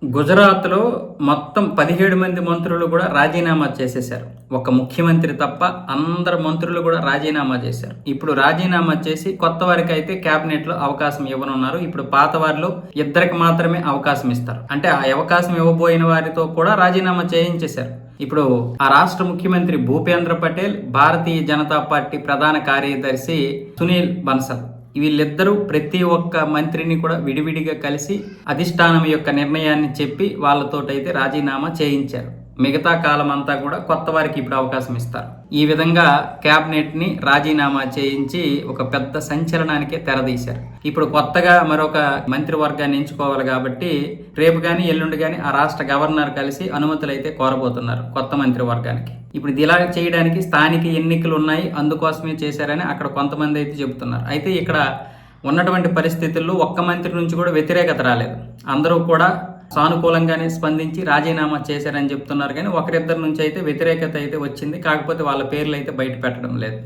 గుజరాత్‌లో మొత్తం 17 మంది మంత్రులు గూడా రాజీనామా చేసేశారు. ఒక ముఖ్యమంత్రి తప్ప అందరు మంత్రులు గూడా రాజీనామా చేశారు. ఇప్పుడు రాజీనామా చేసి కొత్త వారికైతే క్యాబినెట్‌లో అవకాశం ఇవ్వనున్నారు. ఇప్పుడు పాత వారిలో ఇద్దరికి మాత్రమే అవకాశం ఇస్తారు. అంటే ఆ అవకాశం ఇవ్వబోయిన వారితో కూడా రాజీనామా చేయించేశారు. ఇప్పుడు ఆ రాష్ట్ర ముఖ్యమంత్రి భూపేంద్ర పటేల్, భారతీయ జనతా పార్టీ ప్రధాన కార్యదర్శి సునీల్ బన్సల్ వీళ్ళిద్దరూ ప్రతి ఒక్క మంత్రిని కూడా విడివిడిగా కలిసి అధిష్టానం యొక్క నిర్ణయాన్ని చెప్పి వాళ్ళతోటైతే రాజీనామా చేయించారు. మిగతా కాలం అంతా కూడా కొత్త వారికి ఇప్పుడు అవకాశం ఇస్తారు. ఈ విధంగా క్యాబినెట్ని రాజీనామా చేయించి ఒక పెద్ద సంచలనానికే తెరదీశారు. ఇప్పుడు కొత్తగా మరొక మంత్రివర్గాన్ని ఎంచుకోవాలి కాబట్టి రేపు కానీ ఎల్లుండి కానీ ఆ రాష్ట్ర గవర్నర్ కలిసి అనుమతులు అయితే కోరబోతున్నారు కొత్త మంత్రివర్గానికి. ఇప్పుడు ఇది ఇలా చేయడానికి స్థానిక ఎన్నికలు ఉన్నాయి, అందుకోసమే చేశారని అక్కడ కొంతమంది అయితే చెబుతున్నారు. అయితే ఇక్కడ ఉన్నటువంటి పరిస్థితుల్లో ఒక్క మంత్రి నుంచి కూడా వ్యతిరేకత రాలేదు. అందరూ కూడా సానుకూలంగానే స్పందించి రాజీనామా చేశారని చెప్తున్నారు. కానీ ఒకరిద్దరి నుంచి అయితే వ్యతిరేకత అయితే వచ్చింది. కాకపోతే వాళ్ళ పేర్లు అయితే బయట పెట్టడం లేదు.